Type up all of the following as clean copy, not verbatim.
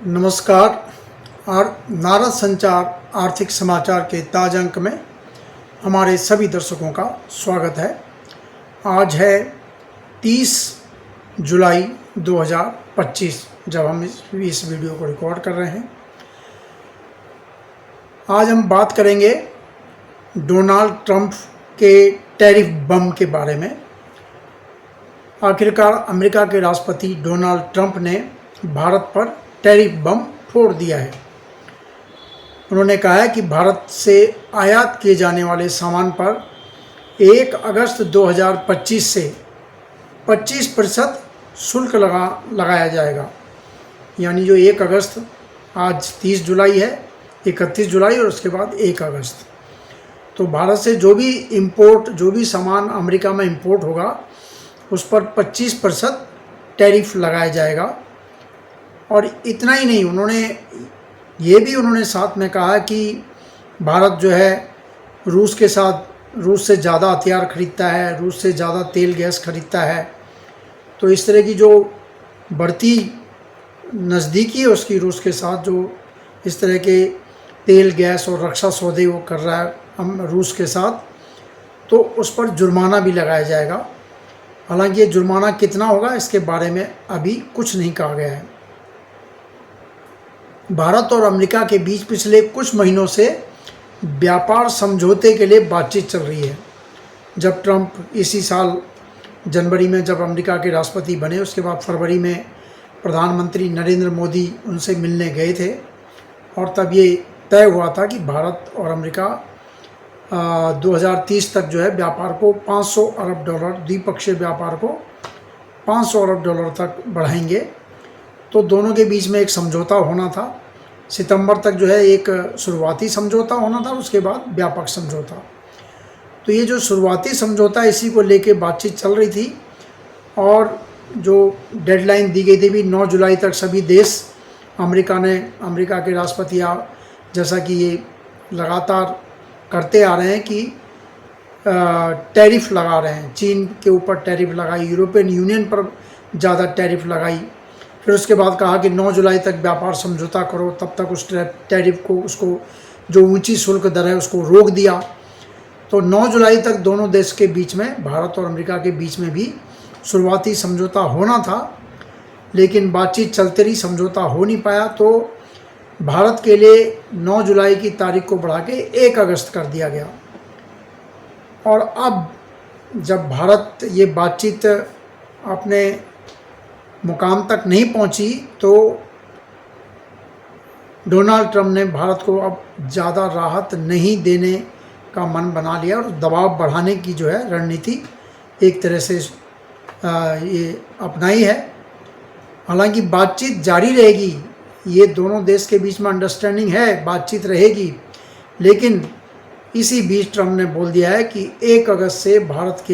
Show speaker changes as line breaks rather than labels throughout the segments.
नमस्कार। और नारद संचार आर्थिक समाचार के ताज़ा अंक में हमारे सभी दर्शकों का स्वागत है। आज है 30 जुलाई 2025 जब हम इस वीडियो को रिकॉर्ड कर रहे हैं। आज हम बात करेंगे डोनाल्ड ट्रंप के टैरिफ बम के बारे में। आखिरकार अमेरिका के राष्ट्रपति डोनाल्ड ट्रंप ने भारत पर टैरिफ बम फोड़ दिया है। उन्होंने कहा है कि भारत से आयात किए जाने वाले सामान पर 1 अगस्त 2025 से 25% शुल्क लगाया जाएगा। यानी जो 1 अगस्त, आज 30 जुलाई है, 31 जुलाई और उसके बाद 1 अगस्त, तो भारत से जो भी सामान अमेरिका में इंपोर्ट होगा उस पर 25% टैरिफ लगाया जाएगा। और इतना ही नहीं, उन्होंने साथ में कहा कि भारत जो है रूस से ज़्यादा हथियार खरीदता है, रूस से ज़्यादा तेल गैस खरीदता है। तो इस तरह की जो बढ़ती नज़दीकी है उसकी रूस के साथ, जो इस तरह के तेल गैस और रक्षा सौदे वो कर रहा है हम रूस के साथ, तो उस पर जुर्माना भी लगाया जाएगा। हालांकि ये जुर्माना कितना होगा इसके बारे में अभी कुछ नहीं कहा गया है। भारत और अमेरिका के बीच पिछले कुछ महीनों से व्यापार समझौते के लिए बातचीत चल रही है। जब ट्रंप इसी साल जनवरी में जब अमेरिका के राष्ट्रपति बने, उसके बाद फरवरी में प्रधानमंत्री नरेंद्र मोदी उनसे मिलने गए थे और तब ये तय हुआ था कि भारत और अमेरिका 2030 तक जो है व्यापार को $500 अरब, द्विपक्षीय व्यापार को $500 अरब तक बढ़ाएंगे। तो दोनों के बीच में एक समझौता होना था। सितंबर तक जो है एक शुरुआती समझौता होना था, उसके बाद व्यापक समझौता। तो ये जो शुरुआती समझौता, इसी को लेके बातचीत चल रही थी और जो डेडलाइन दी गई थी भी 9 जुलाई तक सभी देश अमेरिका के राष्ट्रपति, जैसा कि ये लगातार करते आ रहे हैं कि टैरिफ लगा रहे हैं। चीन के ऊपर टैरिफ लगाई, यूरोपियन यूनियन पर ज़्यादा टैरिफ लगाई। फिर उसके बाद कहा कि 9 जुलाई तक व्यापार समझौता करो, तब तक उस टैरिफ को, उसको जो ऊंची शुल्क दर है उसको रोक दिया। तो 9 जुलाई तक दोनों देश के बीच में, भारत और अमेरिका के बीच में भी शुरुआती समझौता होना था, लेकिन बातचीत चलते रही, समझौता हो नहीं पाया। तो भारत के लिए 9 जुलाई की तारीख को बढ़ा के 1 अगस्त कर दिया गया। और अब जब भारत ये बातचीत अपने मुकाम तक नहीं पहुंची, तो डोनाल्ड ट्रंप ने भारत को अब ज़्यादा राहत नहीं देने का मन बना लिया और दबाव बढ़ाने की जो है रणनीति एक तरह से ये अपनाई है। हालांकि बातचीत जारी रहेगी, ये दोनों देश के बीच में अंडरस्टैंडिंग है, बातचीत रहेगी, लेकिन इसी बीच ट्रंप ने बोल दिया है कि 1 अगस्त से भारत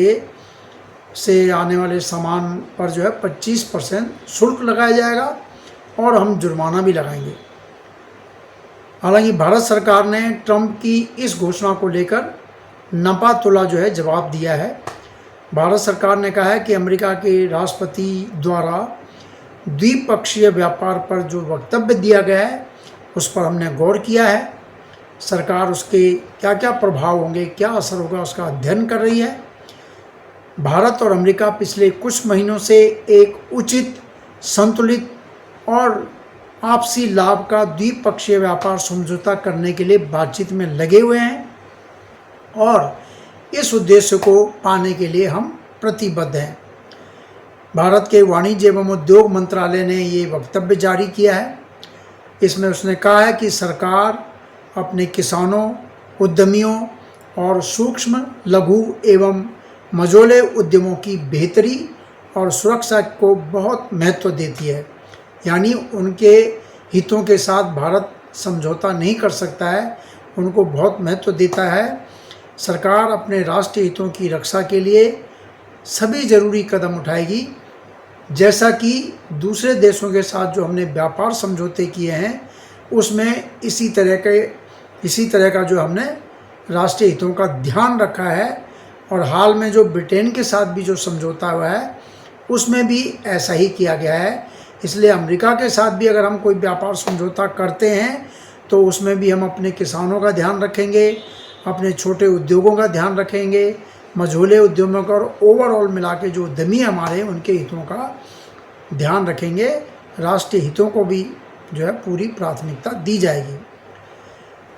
से आने वाले सामान पर जो है 25% शुल्क लगाया जाएगा और हम जुर्माना भी लगाएंगे। हालांकि भारत सरकार ने ट्रंप की इस घोषणा को लेकर नपा तुला जो है जवाब दिया है। भारत सरकार ने कहा है कि अमेरिका के राष्ट्रपति द्वारा द्विपक्षीय व्यापार पर जो वक्तव्य दिया गया है उस पर हमने गौर किया है। सरकार उसके क्या क्या प्रभाव होंगे, क्या असर होगा, उसका अध्ययन कर रही है। भारत और अमेरिका पिछले कुछ महीनों से एक उचित, संतुलित और आपसी लाभ का द्विपक्षीय व्यापार समझौता करने के लिए बातचीत में लगे हुए हैं और इस उद्देश्य को पाने के लिए हम प्रतिबद्ध हैं। भारत के वाणिज्य एवं उद्योग मंत्रालय ने ये वक्तव्य जारी किया है। इसमें उसने कहा है कि सरकार अपने किसानों, उद्यमियों और सूक्ष्म, लघु एवं मझोले उद्यमों की बेहतरी और सुरक्षा को बहुत महत्व देती है। यानी उनके हितों के साथ भारत समझौता नहीं कर सकता है, उनको बहुत महत्व देता है। सरकार अपने राष्ट्रीय हितों की रक्षा के लिए सभी जरूरी कदम उठाएगी, जैसा कि दूसरे देशों के साथ जो हमने व्यापार समझौते किए हैं उसमें इसी तरह का जो हमने राष्ट्रीय हितों का ध्यान रखा है। और हाल में जो ब्रिटेन के साथ भी जो समझौता हुआ है उसमें भी ऐसा ही किया गया है। इसलिए अमेरिका के साथ भी अगर हम कोई व्यापार समझौता करते हैं तो उसमें भी हम अपने किसानों का ध्यान रखेंगे, अपने छोटे उद्योगों का ध्यान रखेंगे, मझोले उद्यमों का, और ओवरऑल मिला के जो उद्यमी हमारे उनके हितों का ध्यान रखेंगे। राष्ट्रीय हितों को भी जो है पूरी प्राथमिकता दी जाएगी।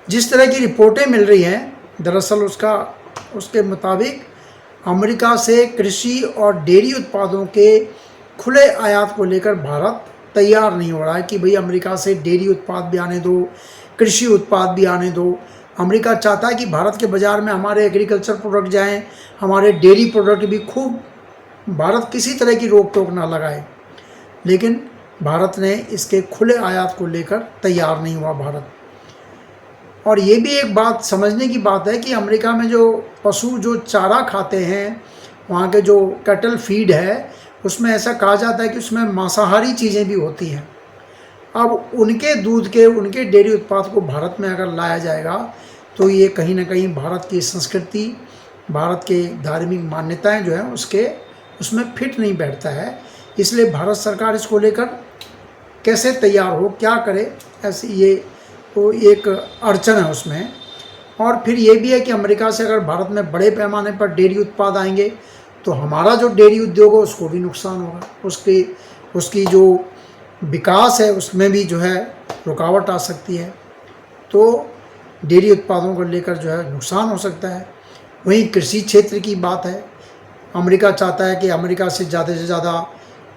जिस तरह की रिपोर्टें मिल रही हैं, दरअसल उसके मुताबिक अमेरिका से कृषि और डेयरी उत्पादों के खुले आयात को लेकर भारत तैयार नहीं हो रहा है कि भाई अमेरिका से डेयरी उत्पाद भी आने दो, कृषि उत्पाद भी आने दो। अमेरिका चाहता है कि भारत के बाज़ार में हमारे एग्रीकल्चर प्रोडक्ट जाएं, हमारे डेयरी प्रोडक्ट भी खूब, भारत किसी तरह की रोक टोक ना लगाए। लेकिन भारत ने इसके खुले आयात को लेकर तैयार नहीं हुआ भारत। और ये भी एक बात समझने की बात है कि अमेरिका में जो पशु जो चारा खाते हैं, वहाँ के जो कैटल फीड है, उसमें ऐसा कहा जाता है कि उसमें मांसाहारी चीज़ें भी होती हैं। अब उनके दूध के, उनके डेयरी उत्पाद को भारत में अगर लाया जाएगा तो ये कहीं ना कहीं भारत की संस्कृति, भारत के धार्मिक मान्यताएं जो हैं उसमें फिट नहीं बैठता है। इसलिए भारत सरकार इसको लेकर कैसे तैयार हो, क्या करे, ऐसे ये तो एक अड़चन है उसमें। और फिर ये भी है कि अमेरिका से अगर भारत में बड़े पैमाने पर डेयरी उत्पाद आएंगे तो हमारा जो डेयरी उद्योग है उसको भी नुकसान होगा, उसकी जो विकास है उसमें भी जो है रुकावट आ सकती है। तो डेयरी उत्पादों को लेकर जो है नुकसान हो सकता है। वहीं कृषि क्षेत्र की बात है, अमेरिका चाहता है कि अमेरिका से ज़्यादा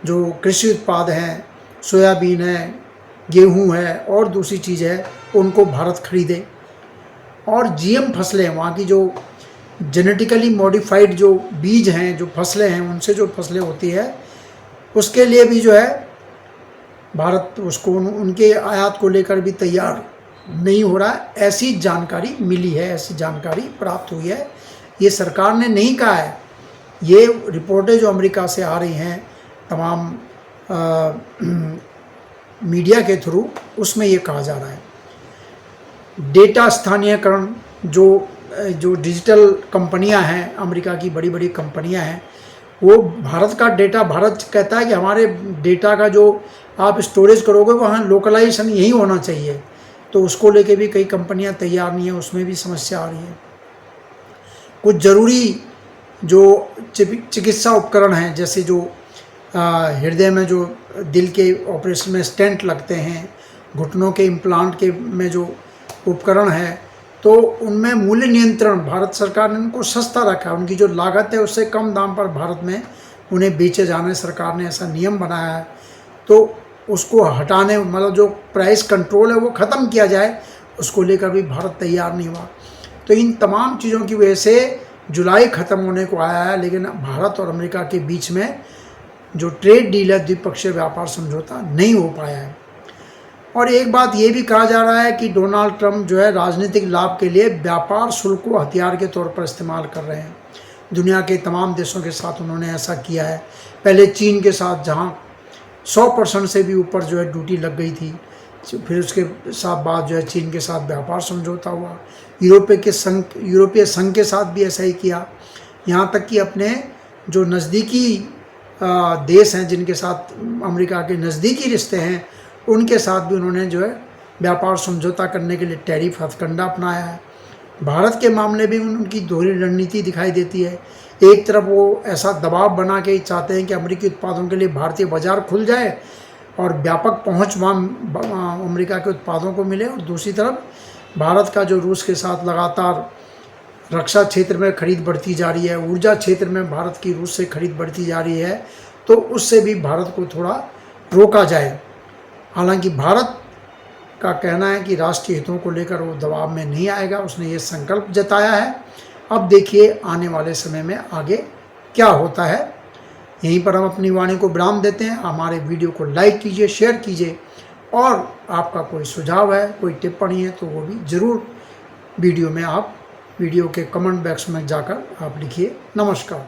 जो कृषि उत्पाद हैं, सोयाबीन है, गेहूं है और दूसरी चीज़ है, उनको भारत खरीदे। और जीएम फसलें, वहाँ की जो जेनेटिकली मॉडिफाइड जो बीज हैं, जो फसलें हैं, उनसे जो फसलें होती है, उसके लिए भी जो है भारत उसको उनके आयात को लेकर भी तैयार नहीं हो रहा है। ऐसी जानकारी मिली है, ऐसी जानकारी प्राप्त हुई है। ये सरकार ने नहीं कहा है, ये रिपोर्टें जो अमेरिका से आ रही हैं तमाम मीडिया के थ्रू, उसमें ये कहा जा रहा है। डेटा स्थानीयकरण, जो डिजिटल कंपनियां हैं, अमेरिका की बड़ी बड़ी कंपनियां हैं, वो भारत का डेटा, भारत कहता है कि हमारे डेटा का जो आप स्टोरेज करोगे वहाँ लोकलाइजेशन यही होना चाहिए। तो उसको लेके भी कई कंपनियां तैयार नहीं है, उसमें भी समस्या आ रही है। कुछ ज़रूरी जो चिकित्सा उपकरण हैं, जैसे जो हृदय में जो दिल के ऑपरेशन में स्टेंट लगते हैं, घुटनों के इम्प्लांट के में जो उपकरण है, तो उनमें मूल्य नियंत्रण भारत सरकार ने उनको सस्ता रखा है। उनकी जो लागत है उससे कम दाम पर भारत में उन्हें बेचे जाने, सरकार ने ऐसा नियम बनाया है। तो उसको हटाने, मतलब जो प्राइस कंट्रोल है वो ख़त्म किया जाए, उसको लेकर भी भारत तैयार नहीं हुआ। तो इन तमाम चीज़ों की वजह से जुलाई ख़त्म होने को आया है, लेकिन भारत और अमेरिका के बीच में जो ट्रेड डील है, द्विपक्षीय व्यापार समझौता नहीं हो पाया है। और एक बात ये भी कहा जा रहा है कि डोनाल्ड ट्रंप जो है राजनीतिक लाभ के लिए व्यापार शुल्क को हथियार के तौर पर इस्तेमाल कर रहे हैं। दुनिया के तमाम देशों के साथ उन्होंने ऐसा किया है। पहले चीन के साथ, जहाँ 100% से भी ऊपर जो है ड्यूटी लग गई थी, फिर उसके साथ बाद जो है चीन के साथ व्यापार समझौता हुआ। यूरोपीय संघ के साथ भी ऐसा ही किया। यहाँ तक कि अपने जो नज़दीकी देश हैं, जिनके साथ अमेरिका के नज़दीकी रिश्ते हैं, उनके साथ भी उन्होंने जो है व्यापार समझौता करने के लिए टैरिफ हथकंडा अपनाया है। भारत के मामले में उनकी दोहरी रणनीति दिखाई देती है। एक तरफ वो ऐसा दबाव बना के चाहते हैं कि अमेरिकी उत्पादों के लिए भारतीय बाजार खुल जाए और व्यापक पहुंच वहाँ अमेरिका के उत्पादों को मिले, और दूसरी तरफ भारत का जो रूस के साथ लगातार रक्षा क्षेत्र में खरीद बढ़ती जा रही है, ऊर्जा क्षेत्र में भारत की रूस से खरीद बढ़ती जा रही है, तो उससे भी भारत को थोड़ा रोका जाए। हालांकि भारत का कहना है कि राष्ट्रीय हितों को लेकर वो दबाव में नहीं आएगा, उसने ये संकल्प जताया है। अब देखिए आने वाले समय में आगे क्या होता है। यहीं पर हम अपनी वाणी को विराम देते हैं। हमारे वीडियो को लाइक कीजिए, शेयर कीजिए, और आपका कोई सुझाव है, कोई टिप्पणी है, तो वो भी ज़रूर वीडियो के कमेंट बॉक्स में जाकर आप लिखिए। नमस्कार।